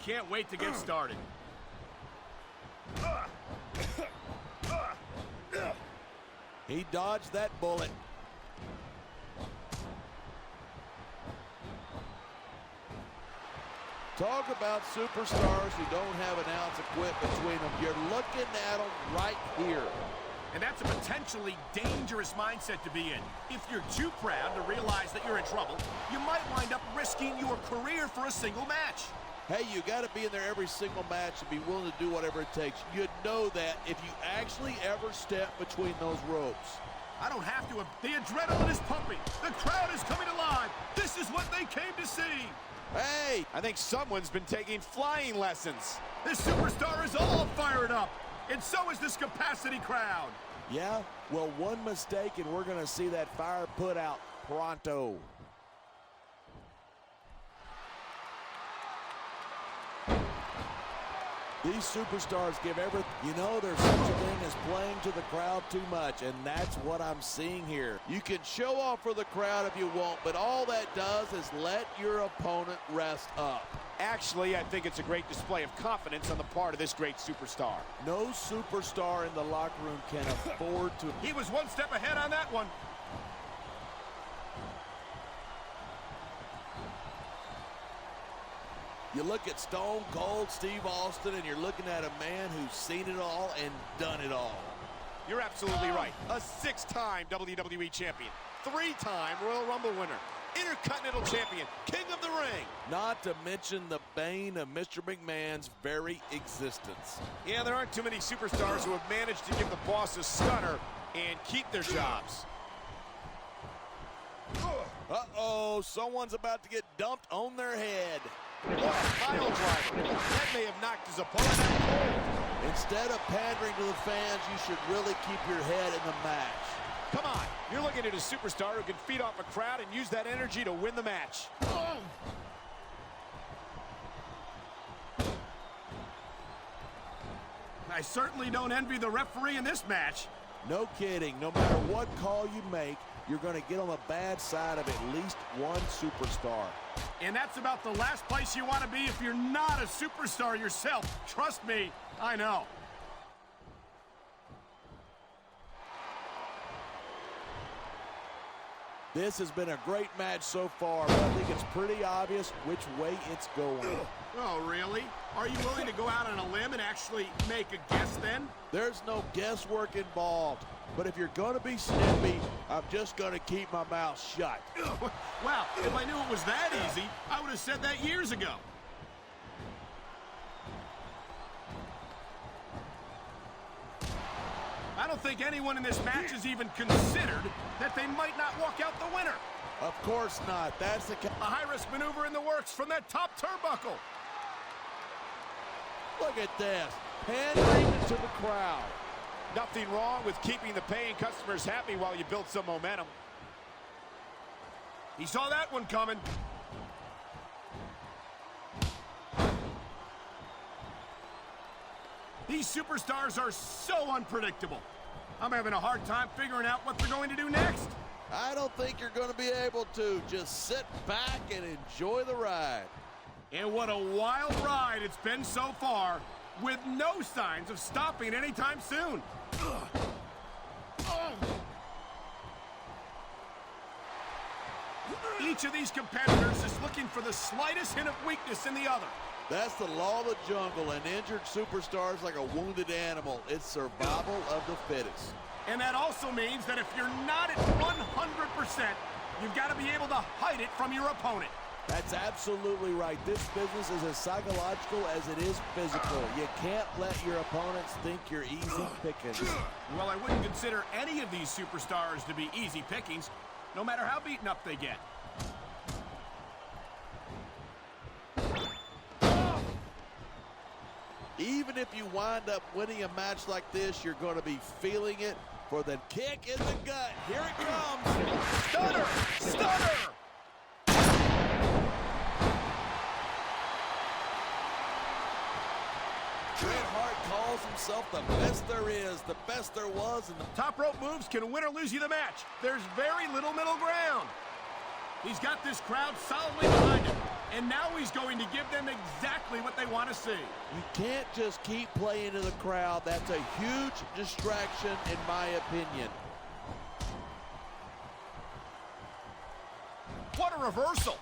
can't wait to get started. He dodged that bullet. Talk about superstars who don't have an ounce of quit between them. You're looking at them right here. And that's a potentially dangerous mindset to be in. If you're too proud to realize that you're in trouble, you might wind up risking your career for a single match. Hey, you got to be in there every single match and be willing to do whatever it takes. You'd know that if you actually ever step between those ropes. I don't have to. The adrenaline is pumping. The crowd is coming alive. This is what they came to see. Hey! I think someone's been taking flying lessons. This superstar is all fired up. And so is this capacity crowd. Yeah? Well, one mistake and we're going to see that fire put out pronto. These superstars give everything. You know, there's such a thing as playing to the crowd too much, and that's what I'm seeing here. You can show off for the crowd if you want, but all that does is let your opponent rest up. Actually, I think it's a great display of confidence on the part of this great superstar. No superstar in the locker room can afford to. He was one step ahead on that one. You look at Stone Cold Steve Austin, and you're looking at a man who's seen it all and done it all. You're absolutely right. A 6-time WWE champion, 3-time Royal Rumble winner, Intercontinental champion, king of the ring. Not to mention the bane of Mr. McMahon's very existence. Yeah, there aren't too many superstars who have managed to give the boss a stunner and keep their jobs. Uh-oh, someone's about to get dumped on their head. What a pile driver. That may have knocked his opponent out cold. Instead of pandering to the fans, you should really keep your head in the match. Come on, you're looking at a superstar who can feed off a crowd and use that energy to win the match. I certainly don't envy the referee in this match. No kidding. No matter what call you make, you're going to get on the bad side of at least one superstar. And that's about the last place you want to be if you're not a superstar yourself. Trust me, I know. This has been a great match so far, but I think it's pretty obvious which way it's going. Oh, really? Are you willing to go out on a limb and actually make a guess then? There's no guesswork involved. But if you're going to be snippy, I'm just going to keep my mouth shut. Wow, if I knew it was that easy, I would have said that years ago. I don't think anyone in this match has even considered that they might not walk out the winner. Of course not. That's the A high-risk maneuver in the works from that top turnbuckle. Look at this. Pandering to the crowd. Nothing wrong with keeping the paying customers happy while you build some momentum. He saw that one coming. These superstars are so unpredictable. I'm having a hard time figuring out what they're going to do next. I don't think you're going to be able to. Just sit back and enjoy the ride. And what a wild ride it's been so far, with no signs of stopping anytime soon. Each of these competitors is looking for the slightest hint of weakness in the other. That's the law of the jungle. An injured superstar is like a wounded animal. It's survival of the fittest. And that also means that if you're not at 100%, you've got to be able to hide it from your opponent. That's absolutely right. This business is as psychological as it is physical. You can't let your opponents think you're easy pickings. Well, I wouldn't consider any of these superstars to be easy pickings, no matter how beaten up they get. Even if you wind up winning a match like this, you're going to be feeling it for the kick in the gut. Here it comes. Stunner! Stunner! Bret Hart calls himself the best there is, the best there was. And the Top rope moves can win or lose you the match. There's very little middle ground. He's got this crowd solidly behind him. And now he's going to give them exactly what they want to see. You can't just keep playing to the crowd. That's a huge distraction, in my opinion. What a reversal.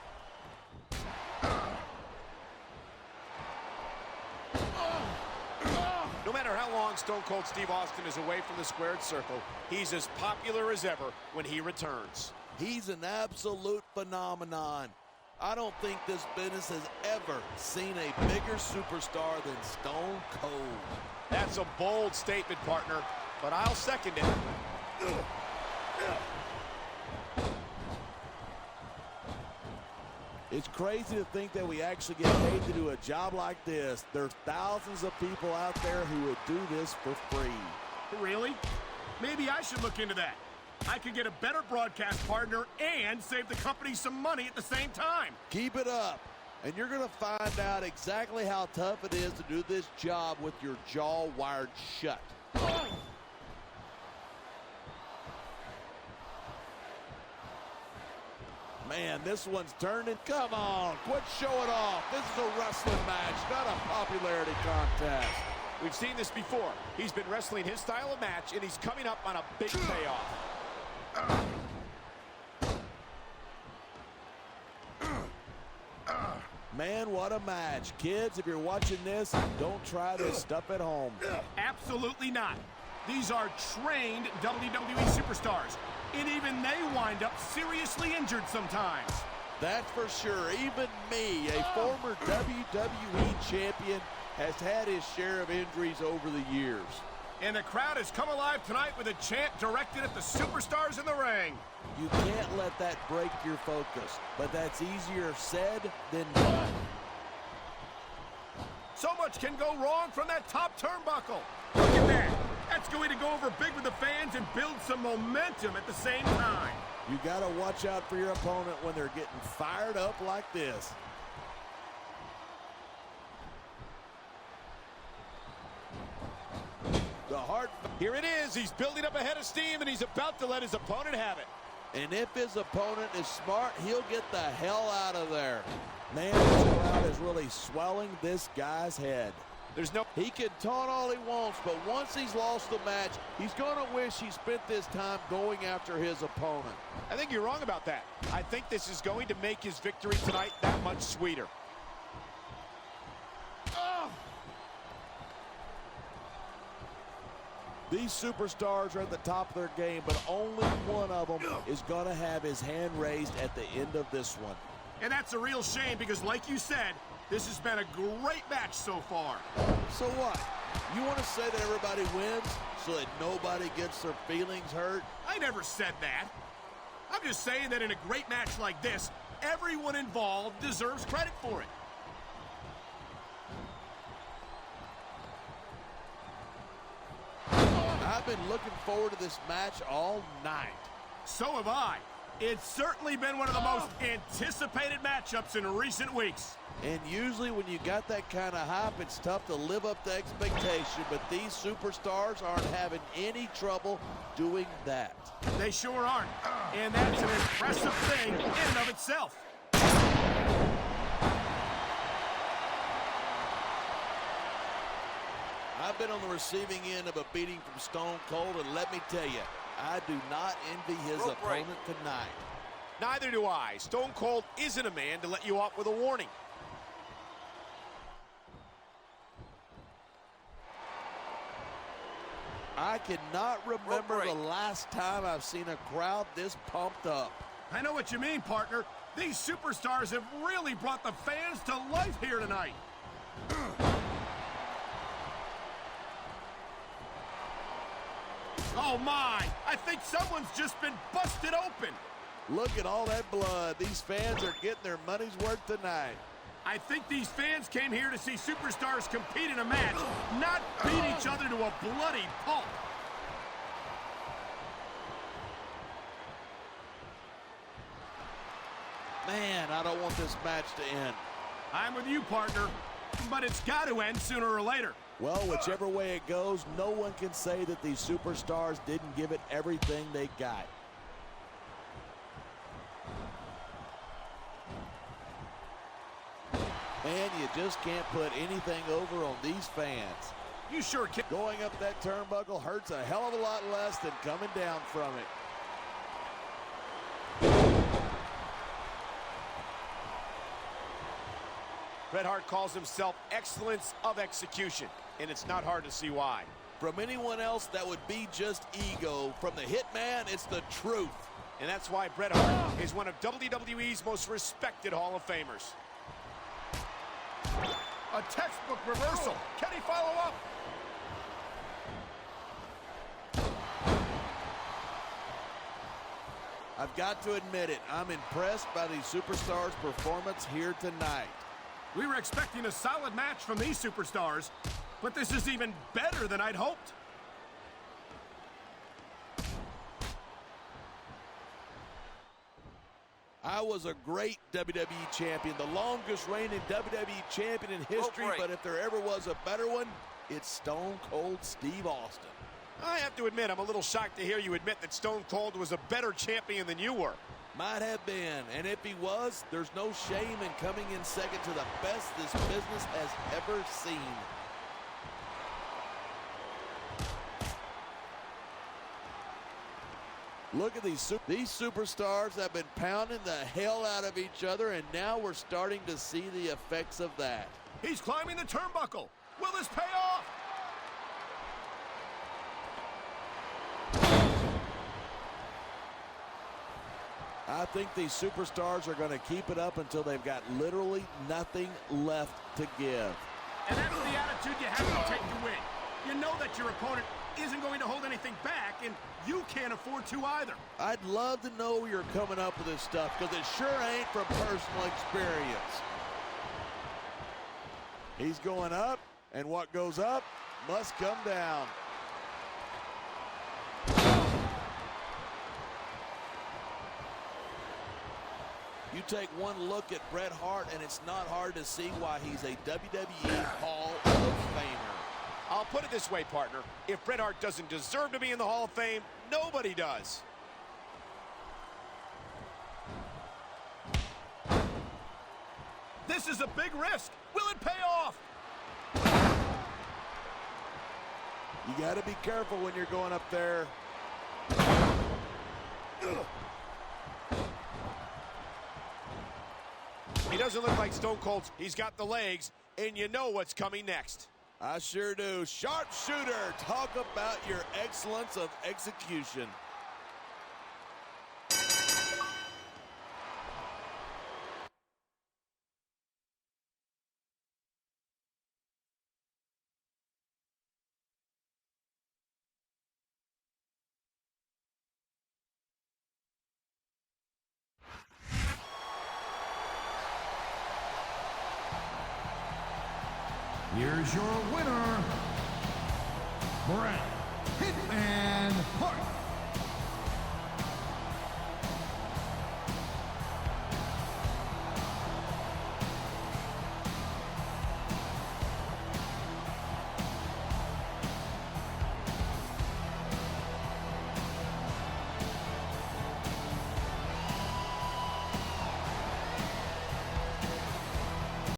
No matter how long Stone Cold Steve Austin is away from the squared circle, he's as popular as ever when he returns. He's an absolute phenomenon. I don't think this business has ever seen a bigger superstar than Stone Cold. That's a bold statement, partner, but I'll second it. It's crazy to think that we actually get paid to do a job like this. There's thousands of people out there who would do this for free. Really? Maybe I should look into that. I could get a better broadcast partner and save the company some money at the same time. Keep it up, and you're going to find out exactly how tough it is to do this job with your jaw wired shut. Man, this one's turning. Come on, quit showing off. This is a wrestling match, not a popularity contest. We've seen this before. He's been wrestling his style of match, and he's coming up on a big payoff. Man, what a match. Kids, if you're watching this, don't try this stuff at home. Absolutely not. These are trained WWE superstars, and even they wind up seriously injured sometimes. That's for sure. Even me, a former WWE champion, has had his share of injuries over the years. And the crowd has come alive tonight with a chant directed at the superstars in the ring. You can't let that break your focus, but that's easier said than done. So much can go wrong from that top turnbuckle. Look at that. That's going to go over big with the fans and build some momentum at the same time. You got to watch out for your opponent when they're getting fired up like this. The Hart. Here it is. He's building up a head of steam, and he's about to let his opponent have it. And if his opponent is smart, he'll get the hell out of there. Man, this crowd is really swelling this guy's head. He can taunt all he wants, but once he's lost the match, he's going to wish he spent this time going after his opponent. I think you're wrong about that. I think this is going to make his victory tonight that much sweeter. These superstars are at the top of their game, but only one of them is going to have his hand raised at the end of this one. And that's a real shame because, like you said, this has been a great match so far. So what? You want to say that everybody wins so that nobody gets their feelings hurt? I never said that. I'm just saying that in a great match like this, everyone involved deserves credit for it. I've been looking forward to this match all night. So have I. It's certainly been one of the most anticipated matchups in recent weeks. And usually when you got that kind of hype, it's tough to live up to expectation, but these superstars aren't having any trouble doing that. They sure aren't. And that's an impressive thing in and of itself. I've been on the receiving end of a beating from Stone Cold, and let me tell you, I do not envy his opponent tonight. Neither do I. Stone Cold isn't a man to let you off with a warning. I cannot remember the last time I've seen a crowd this pumped up. I know what you mean, partner. These superstars have really brought the fans to life here tonight. Oh my, I think someone's just been busted open. Look at all that blood. These fans are getting their money's worth tonight. I think these fans came here to see superstars compete in a match, not beat each other to a bloody pulp. Man, I don't want this match to end. I'm with you, partner, but it's got to end sooner or later. Well, whichever way it goes, no one can say that these superstars didn't give it everything they got. Man, you just can't put anything over on these fans. You sure can. Going up that turnbuckle hurts a hell of a lot less than coming down from it. Bret Hart calls himself excellence of execution, and it's not hard to see why. From anyone else, that would be just ego. From the Hitman, it's the truth. And that's why Bret Hart is one of WWE's most respected Hall of Famers. A textbook reversal. Can he follow up? I've got to admit it, I'm impressed by these superstars' performance here tonight. We were expecting a solid match from these superstars, but this is even better than I'd hoped. I was a great WWE champion, the longest reigning WWE champion in history, but if there ever was a better one, it's Stone Cold Steve Austin. I have to admit, I'm a little shocked to hear you admit that Stone Cold was a better champion than you were. Might have been, and if he was, there's no shame in coming in second to the best this business has ever seen. Look at these superstars have been pounding the hell out of each other, and now we're starting to see the effects of that. He's climbing the turnbuckle. Will this pay off? I think these superstars are going to keep it up until they've got literally nothing left to give. And that's the attitude you have to take to win. You know that your opponent isn't going to hold anything back, and you can't afford to either. I'd love to know where you're coming up with this stuff, because it sure ain't from personal experience. He's going up, and what goes up must come down. You take one look at Bret Hart, and it's not hard to see why he's a WWE Hall of Famer. I'll put it this way, partner. If Bret Hart doesn't deserve to be in the Hall of Fame, nobody does. This is a big risk. Will it pay off? You got to be careful when you're going up there. He doesn't look like Stone Cold. He's got the legs, and you know what's coming next. I sure do. Sharpshooter, talk about your excellence of execution. Here's your winner, Bret Hitman Hart.